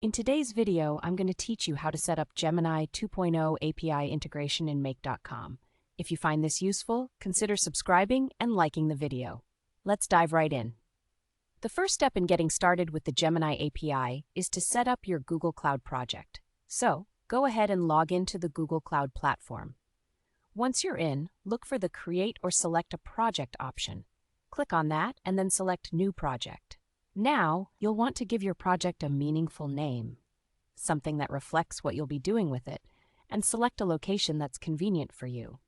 In today's video, I'm going to teach you how to set up Gemini 2.0 API integration in Make.com. If you find this useful, consider subscribing and liking the video. Let's dive right in. The first step in getting started with the Gemini API is to set up your Google Cloud project. So, go ahead and log into the Google Cloud platform. Once you're in, look for the Create or Select a Project option. Click on that and then select New Project. Now, you'll want to give your project a meaningful name, something that reflects what you'll be doing with it, and select a location that's convenient for you.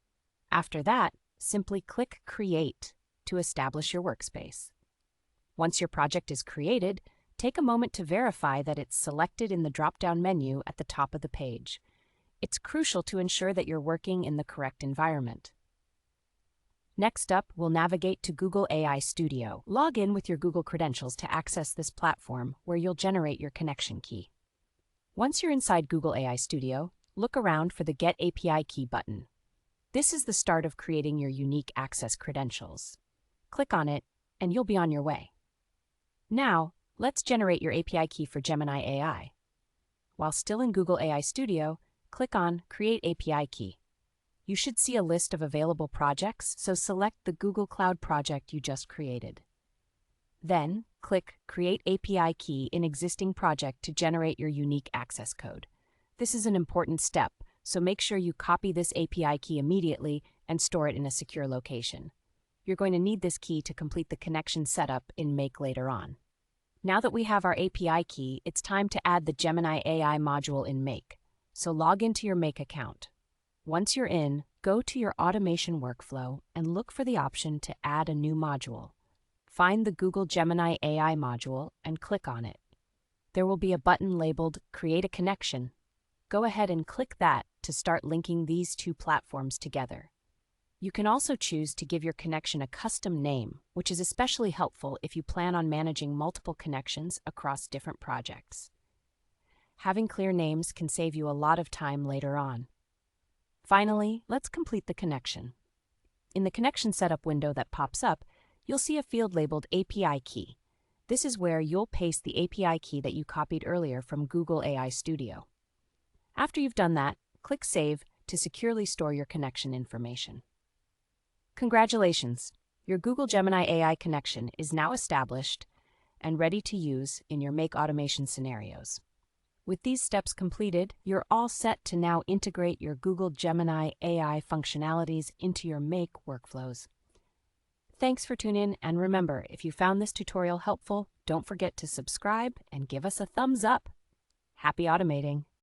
After that, simply click Create to establish your workspace. Once your project is created, take a moment to verify that it's selected in the drop-down menu at the top of the page. It's crucial to ensure that you're working in the correct environment. Next up, we'll navigate to Google AI Studio. Log in with your Google credentials to access this platform where you'll generate your connection key. Once you're inside Google AI Studio, look around for the Get API Key button. This is the start of creating your unique access credentials. Click on it, and you'll be on your way. Now, let's generate your API key for Gemini AI. While still in Google AI Studio, click on Create API Key. You should see a list of available projects, so select the Google Cloud project you just created. Then, click Create API Key in existing project to generate your unique access code. This is an important step, so make sure you copy this API key immediately and store it in a secure location. You're going to need this key to complete the connection setup in Make later on. Now that we have our API key, it's time to add the Gemini AI module in Make. So log into your Make account. Once you're in, go to your automation workflow and look for the option to add a new module. Find the Google Gemini AI module and click on it. There will be a button labeled Create a Connection. Go ahead and click that to start linking these two platforms together. You can also choose to give your connection a custom name, which is especially helpful if you plan on managing multiple connections across different projects. Having clear names can save you a lot of time later on. Finally, let's complete the connection. In the connection setup window that pops up, you'll see a field labeled API Key. This is where you'll paste the API key that you copied earlier from Google AI Studio. After you've done that, click Save to securely store your connection information. Congratulations! Your Google Gemini AI connection is now established and ready to use in your Make automation scenarios. With these steps completed, you're all set to now integrate your Google Gemini AI functionalities into your Make workflows. Thanks for tuning in, and remember, if you found this tutorial helpful, don't forget to subscribe and give us a thumbs up. Happy automating!